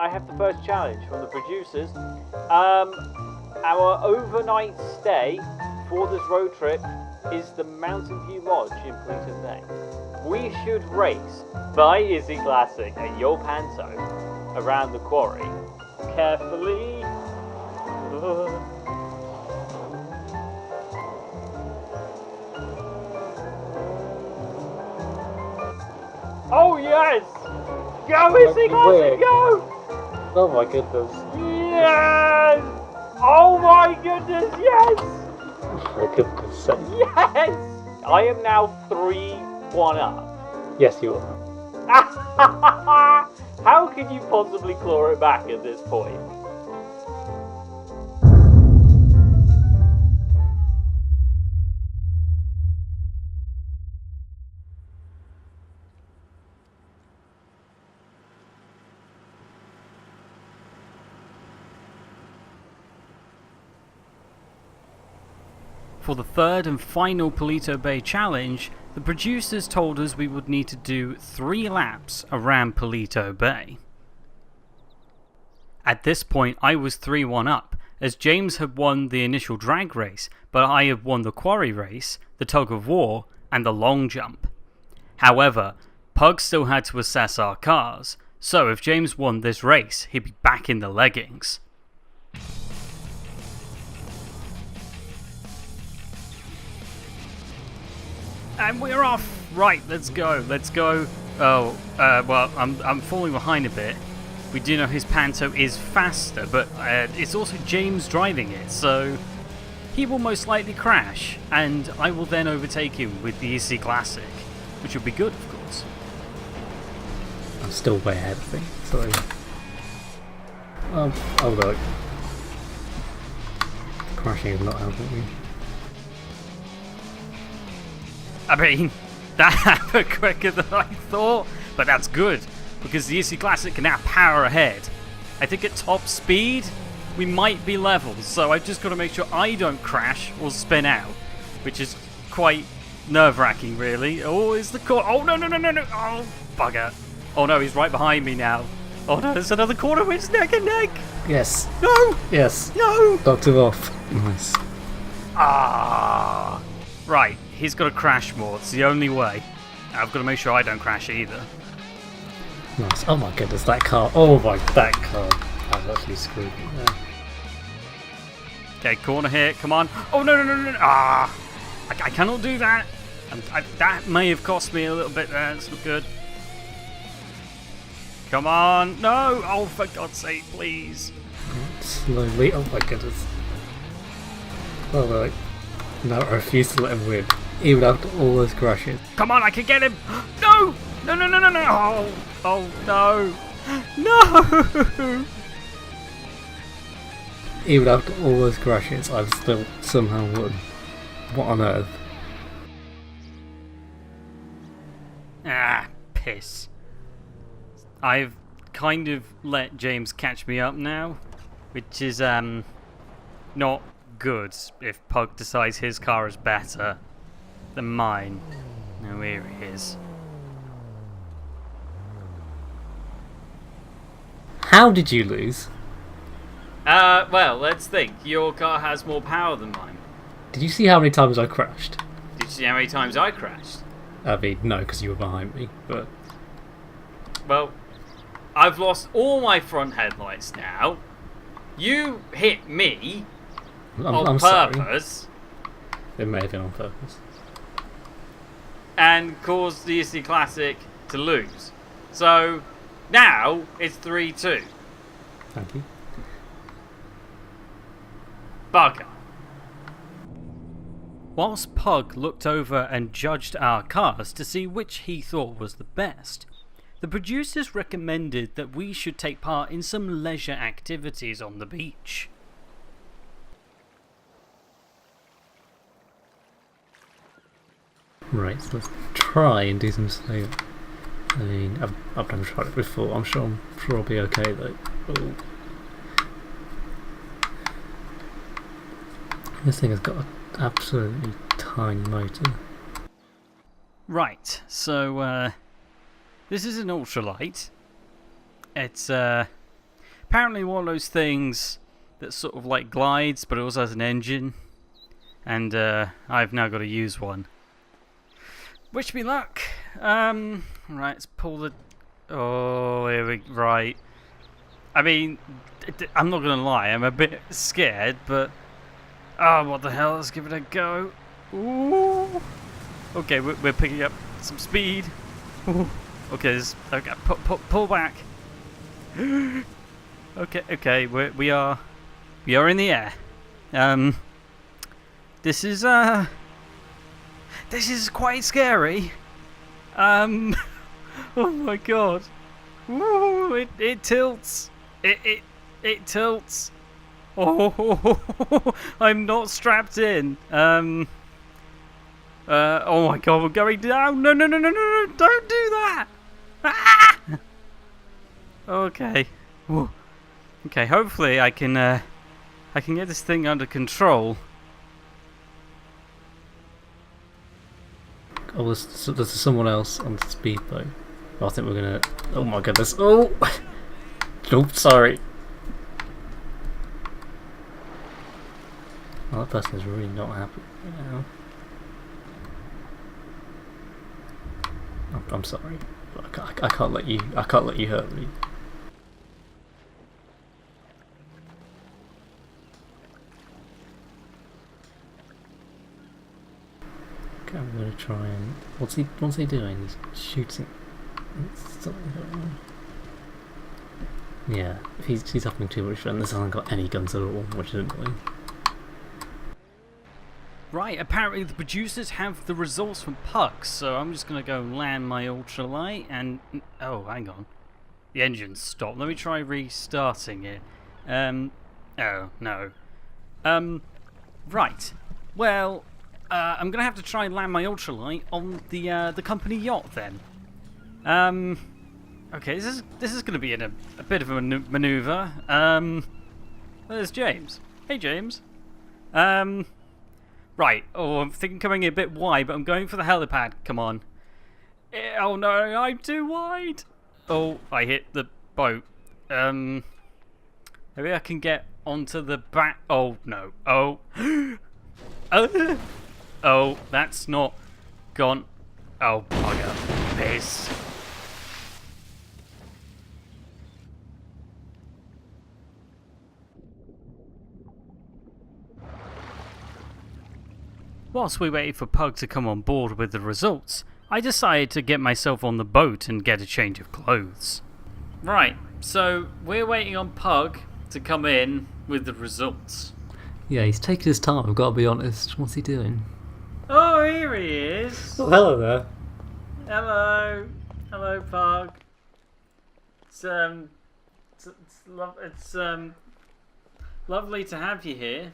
I have the first challenge from the producers. Our overnight stay for this road trip is the Mountain View Lodge in Pluto Bay. We should race by Izzy Classic and Yo Panto around the quarry. Carefully. Oh yes! Go Izzy Classic, go! Oh my goodness. Yes! Oh my goodness, yes! For goodness sake. Yes! I am now 3-1 up. Yes, you are. How can you possibly claw it back at this point? For the third and final Polito Bay challenge, the producers told us we would need to do 3 laps around Polito Bay. At this point I was 3-1 up, as James had won the initial drag race, but I had won the quarry race, the tug of war, and the long jump. However, Pug still had to assess our cars, so if James won this race, he'd be back in the leggings. And we're off! Right, let's go. Oh, well, I'm falling behind a bit. We do know his Panto is faster, but it's also James driving it, so he will most likely crash, and I will then overtake him with the EC Classic, which will be good, of course. I'm still way ahead of things, so... Oh look. Crashing is not helping me. I mean, that happened quicker than I thought, but that's good, because the EC Classic can now power ahead. I think at top speed, we might be level, so I've just got to make sure I don't crash or spin out, which is quite nerve-wracking, really. Oh, is the corner? Oh, no. Oh, bugger. Oh, no, he's right behind me now. Oh, no, there's another corner where it's neck and neck. Yes. No. Yes. No. Knocked him off. Nice. Ah. Right, he's got to crash more. It's the only way. I've got to make sure I don't crash either. Nice. Oh my goodness, that car. Oh my, that car. I've actually screwed me there. Okay, corner here. Come on. Oh, no. Ah. I cannot do that. That may have cost me a little bit there. It's not good. Come on. No. Oh, for God's sake, please. Slowly. Oh my goodness. Oh, like. No, I refuse to let him win. Even after all those crashes. Come on, I can get him. No. No. Oh, no. No. Even after all those crashes, I've still somehow won. What on earth? Ah, piss. I've kind of let James catch me up now, which is not good if Pug decides his car is better than mine. Now here he is. How did you lose? Well, let's think. Your car has more power than mine. Did you see how many times I crashed? Did you see how many times I crashed? I mean, no, because you were behind me, but... Well, I've lost all my front headlights now. You hit me on purpose. It may have been on purpose. And caused the EC Classic to lose. So, now it's 3-2. Thank you. Bugger. Whilst Pug looked over and judged our cars to see which he thought was the best, the producers recommended that we should take part in some leisure activities on the beach. Right, so let's try and do some sailing. I mean, I've never tried it before. I'm sure I'll be okay though. Oh. This thing has got an absolutely tiny motor. Right, so this is an ultralight. It's apparently one of those things that sort of like glides, but it also has an engine. And I've now got to use one. Wish me luck. Right, let's pull the... Oh, here we... Right. I mean, I'm not going to lie, I'm a bit scared, but... Oh, what the hell, let's give it a go. Ooh. Okay, we're picking up some speed. Ooh. Okay, okay, pull back. Okay, we are in the air. This is quite scary. Oh my god. Ooh, it tilts. It tilts. Oh, I'm not strapped in. Oh my god, we're going down. No, don't do that. Ah! Okay. Ooh. Okay, hopefully I can get this thing under control. Oh, there's someone else on the speedboat. Oh, I think we're gonna... Oh my goodness. Oh! Nope, sorry. Oh, that person is really not happy right now. I'm sorry. I can't let you hurt me. Okay, I'm gonna try and... What's he doing? He's shooting something going on. Yeah, he's having too much fun. This hasn't got any guns at all, which is annoying. Right, apparently the producers have the results from Pugs, so I'm just gonna go land my ultralight and... Oh, hang on. The engine's stopped. Let me try restarting it. Oh, no. Right. Well, I'm gonna have to try and land my ultralight on the company yacht then. Okay, this is gonna be in a bit of a maneuver. There's James. Hey, James. Right. Oh, I'm thinking coming in a bit wide, but I'm going for the helipad. Come on. Oh no, I'm too wide. Oh, I hit the boat. Maybe I can get onto the back. Oh no. Oh. Oh, that's not gone. Oh, bugger. Piss. Whilst we waited for Pug to come on board with the results, I decided to get myself on the boat and get a change of clothes. Right, so we're waiting on Pug to come in with the results. Yeah, he's taking his time, I've got to be honest. What's he doing? Oh, here he is! Oh, hello there. Hello. Hello, Pug. It's lovely to have you here,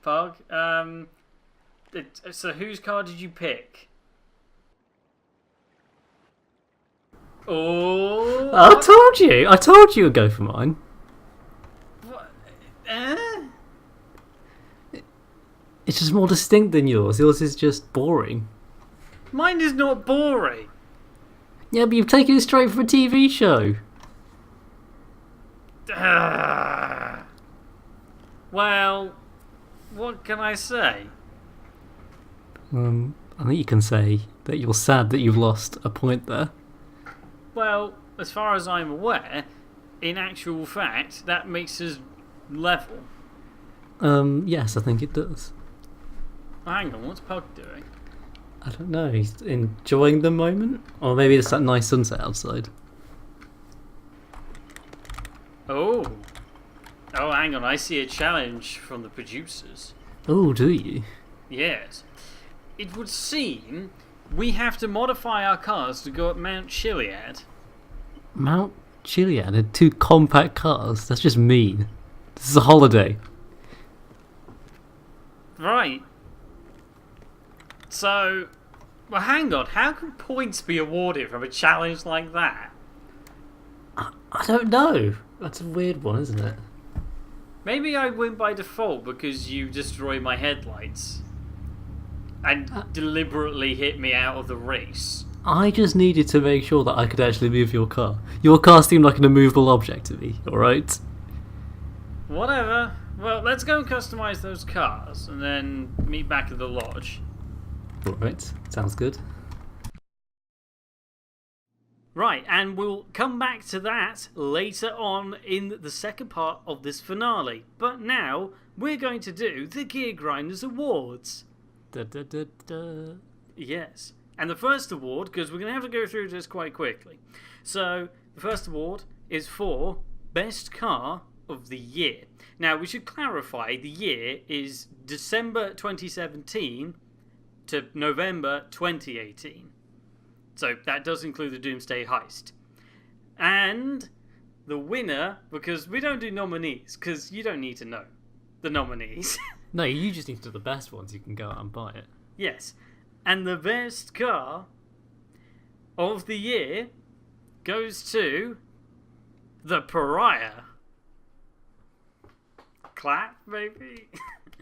Pug. So whose car did you pick? Oh! I told you would go for mine. What? It's just more distinct than yours. Yours is just boring. Mine is not boring. Yeah, but you've taken it straight from a TV show. Well, what can I say? I think you can say that you're sad that you've lost a point there. Well, as far as I'm aware, in actual fact, that makes us level. Yes, I think it does. Hang on, what's Pug doing? I don't know, he's enjoying the moment? Or maybe it's that nice sunset outside. Oh, hang on, I see a challenge from the producers. Oh, do you? Yes. It would seem we have to modify our cars to go up Mount Chiliad. Mount Chiliad in 2 compact cars? That's just mean. This is a holiday. Right. So, well, hang on. How can points be awarded from a challenge like that? I don't know. That's a weird one, isn't it? Maybe I win by default because you destroy my headlights and deliberately hit me out of the race. I just needed to make sure that I could actually move your car. Your car seemed like an immovable object to me, alright? Whatever. Well, let's go and customize those cars and then meet back at the lodge. Alright, sounds good. Right, and we'll come back to that later on in the second part of this finale. But now, we're going to do the Gear Grinders Awards. Da, da, da, da. Yes. And the first award, because we're going to have to go through this quite quickly. So, the first award is for Best Car of the Year. Now, we should clarify the year is December 2017 to November 2018. So that does include the Doomsday Heist. And the winner, because we don't do nominees, because you don't need to know the nominees. No, you just need to do the best ones. You can go out and buy it. Yes. And the best car of the year goes to the Pariah. Clap, maybe?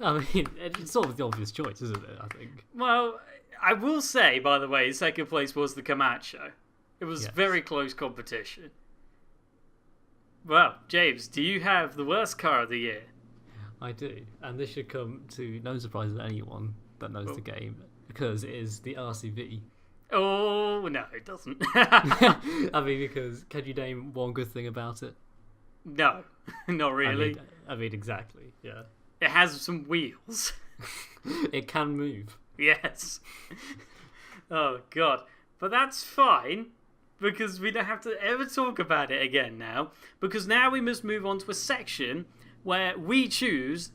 I mean, it's sort of the obvious choice, isn't it, I think? Well, I will say, by the way, second place was the Camacho. It was Yes. very close competition. Well, James, do you have the worst car of the year? I do. And this should come to no surprise to anyone that knows the game, because it is the RCV. Oh, no, it doesn't. I mean, because can you name one good thing about it? No, not really. I mean, exactly, yeah. It has some wheels. It can move. Yes. Oh, God. But that's fine, because we don't have to ever talk about it again now, because now we must move on to a section where we choose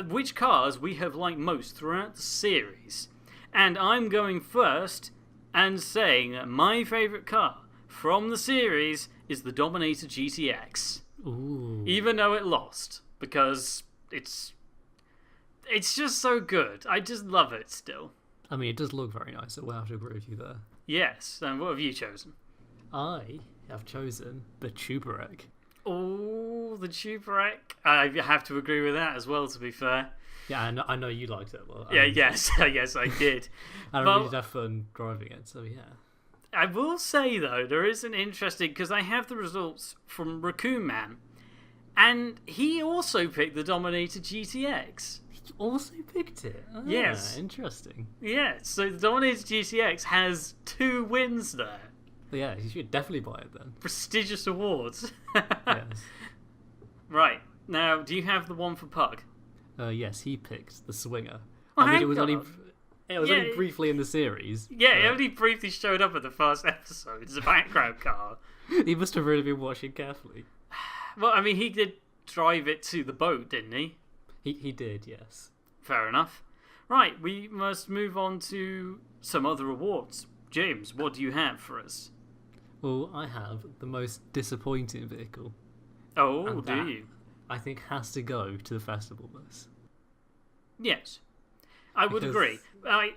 which cars we have liked most throughout the series. And I'm going first and saying that my favourite car from the series is the Dominator GTX. Ooh. Even though it lost, because it's just so good. I just love it still. I mean, it does look very nice, so we'll have to agree with you there. Yes, and what have you chosen? I have chosen the Tuberek. Oh, the Tuberek. I have to agree with that as well, to be fair. Yeah, I know you liked it a lot. Yeah, yes, yes, I did. I Well, really did have fun driving it, so yeah. I will say, though, there is an interesting, because I have the results from Raccoon Man, and he also picked the Dominator GTX. You also picked it? Ah, Yes. Interesting. Yeah, so the Dominator GTX has 2 wins there. Yeah, you should definitely buy it then. Prestigious awards. Yes. Right, now, do you have the one for Pug? Yes, he picked the Swinger. Oh, I mean, it hang was on. only briefly in the series. Yeah, it but only briefly showed up in the first episode. It's a background car. he must have really been watching carefully. Well, I mean, he did drive it to the boat, didn't he? He did, yes. Fair enough. Right, we must move on to some other awards. James, what do you have for us? Well, I have the most disappointing vehicle. Oh, And do that, you? I think has to go to the festival bus. Yes. I would Because- agree.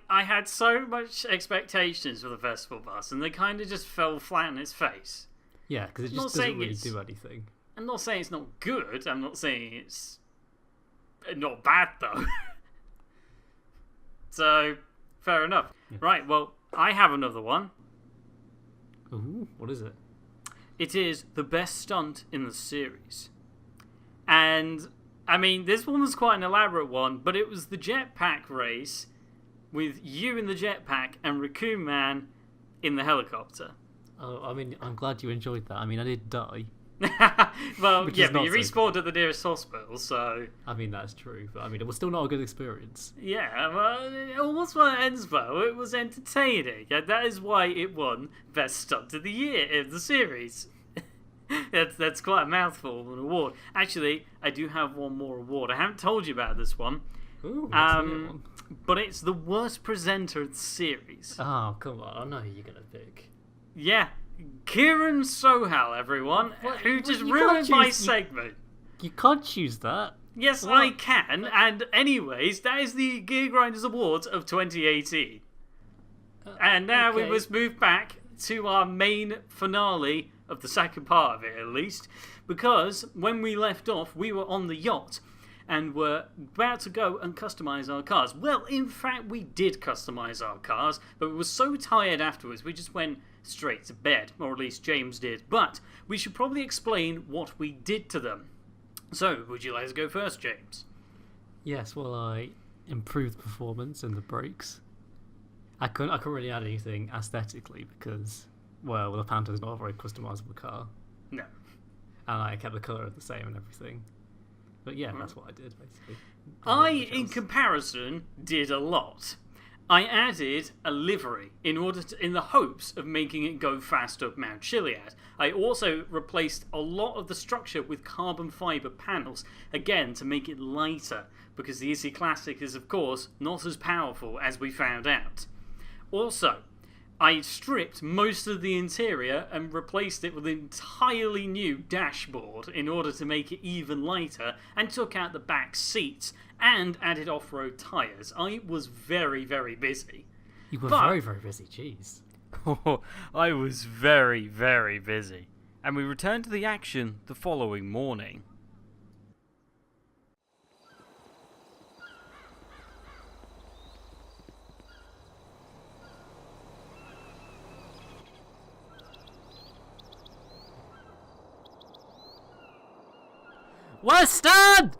I had so much expectations for the festival bus, and they kind of just fell flat on its face. Yeah, because it Not just doesn't saying really it's- do anything. I'm not saying it's not good. I'm not saying it's not bad, though. So, fair enough. Yeah. Right, well, I have another one. Ooh, what is it? It is the best stunt in the series. And, I mean, this one was quite an elaborate one, but it was the jetpack race with you in the jetpack and Raccoon Man in the helicopter. Oh, I mean, I'm glad you enjoyed that. I mean, I did die. Well, Which yeah, is but not you so respawned at the nearest hospital, so... I mean, that's true, but I mean, it was still not a good experience. Yeah, well, it almost ends though. It was entertaining, and that is why it won Best Stunt of the Year in the series. That's quite a mouthful of an award. Actually, I do have one more award. I haven't told you about this one, Ooh, that's a good one. but it's the worst presenter of the series. Oh, come on. I know who you're going to pick. Yeah, Kieran Sohal, everyone, who just You can't ruined my choose- segment. You can't choose that. Yes, Well, I can. And anyways, that is the Gear Grinders Awards of 2018. And now we okay. must move back to our main finale of the second part of it, at least. Because when we left off, we were on the yacht. and were about to go and customize our cars. Well, in fact, we did customize our cars, but we were so tired afterwards, we just went straight to bed, or at least James did. But we should probably explain what we did to them. So, would you like to go first, James? Yes, well, I improved performance and the brakes. I couldn't really add anything aesthetically because, well, the Panto's not a very customizable car. No. And I kept the colour the same and everything. But yeah, that's what I did, basically. I, in comparison, did a lot. I added a livery in the hopes of making it go faster up Mount Chiliad. I also replaced a lot of the structure with carbon fibre panels, again to make it lighter, because the Issy Classic is, of course, not as powerful as we found out. Also, I stripped most of the interior and replaced it with an entirely new dashboard in order to make it even lighter, and took out the back seats and added off-road tyres. I was very, very busy. You were very, very busy, jeez. I was very, very busy. And we returned to the action the following morning. Weston!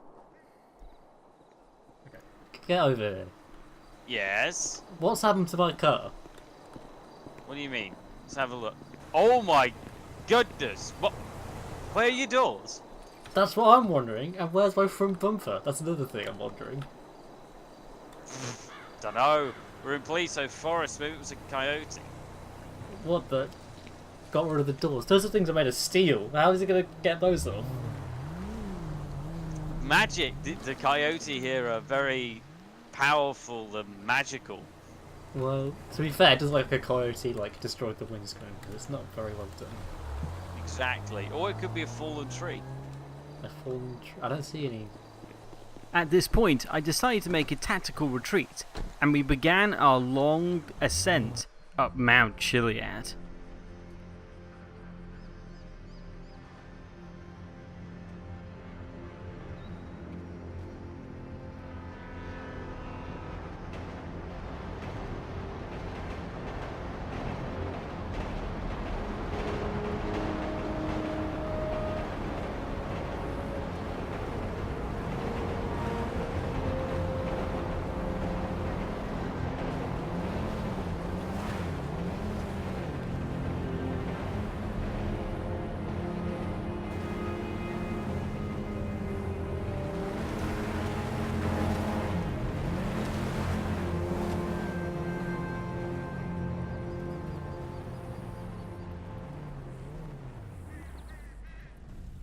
Get over here. Yes? What's happened to my car? What do you mean? Let's have a look. Oh my goodness! What? Where are your doors? That's what I'm wondering. And where's my front bumper? That's another thing I'm wondering. Dunno. We're in Poliso Forest. Maybe it was a coyote. What the? Got rid of the doors. Those are things are made of steel. How is he going to get those off? Magic. The coyote here are very powerful and magical. Well, to be fair, it does look like a coyote destroyed the windscreen because it's not very well done. Exactly. Or it could be a fallen tree. A fallen tree? I don't see any. At this point, I decided to make a tactical retreat, and we began our long ascent up Mount Chiliad.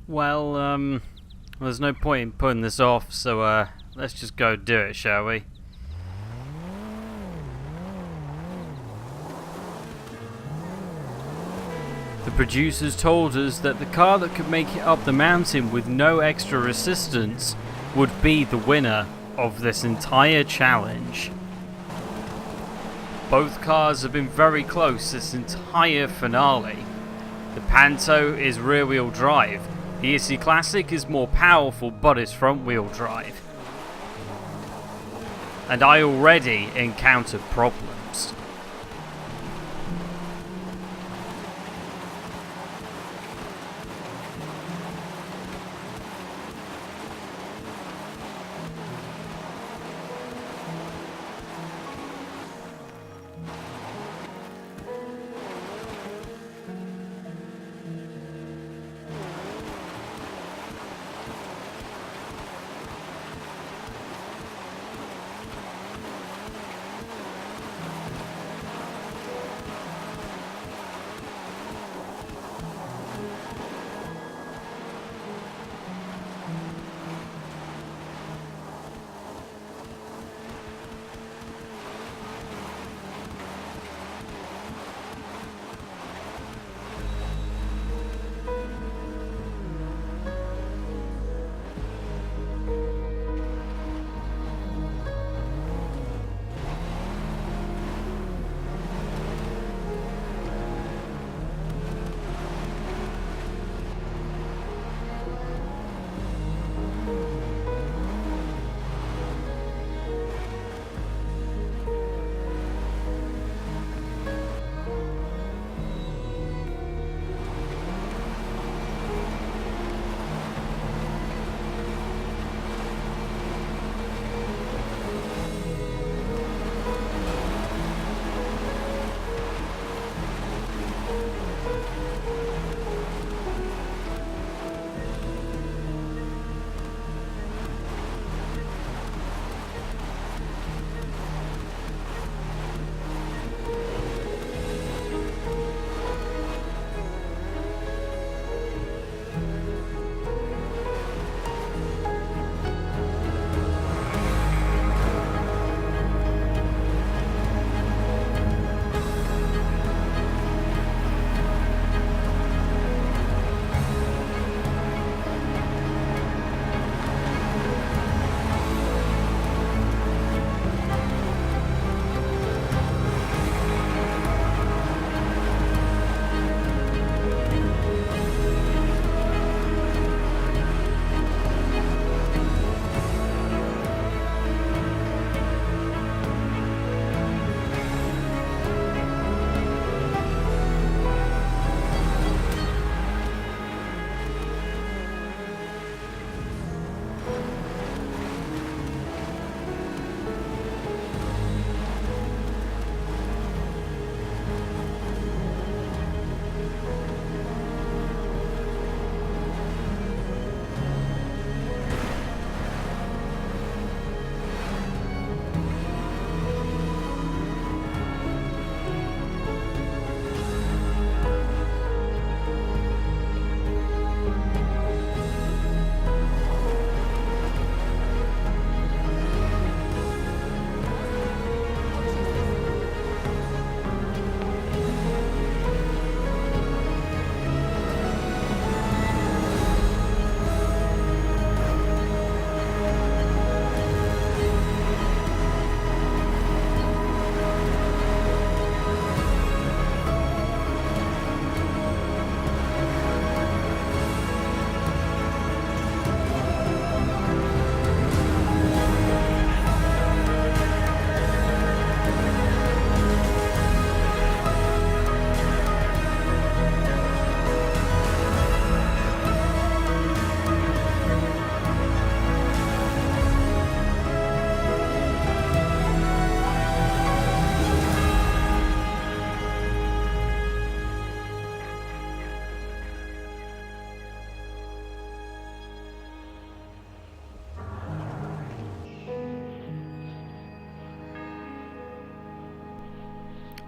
Well, there's no point in putting this off, so let's just go do it, shall we? The producers told us that the car that could make it up the mountain with no extra resistance would be the winner of this entire challenge. Both cars have been very close this entire finale. The Panto is rear-wheel drive. The Issy Classic is more powerful, but it's front-wheel drive. And I already encountered problems.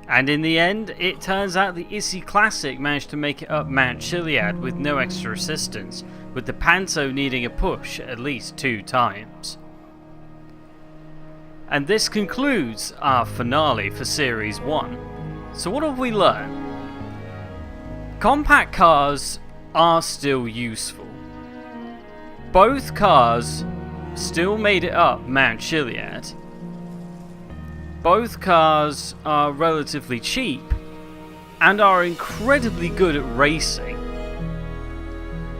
And in the end, it turns out the Issy Classic managed to make it up Mount Chiliad with no extra assistance, with the Panto needing a push at least 2 times. And this concludes our finale for Series 1. So what have we learned? Compact cars are still useful. Both cars still made it up Mount Chiliad. Both cars are relatively cheap and are incredibly good at racing.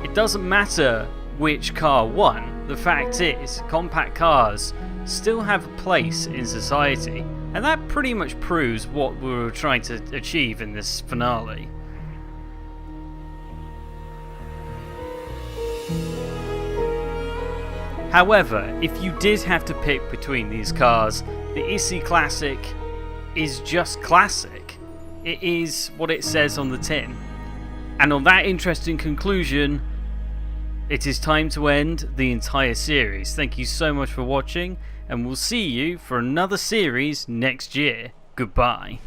It doesn't matter which car won, the fact is, compact cars still have a place in society, and that pretty much proves what we were trying to achieve in this finale. However, if you did have to pick between these cars, the Issy Classic is just classic. It is what it says on the tin. And on that interesting conclusion, it is time to end the entire series. Thank you so much for watching, and we'll see you for another series next year. Goodbye.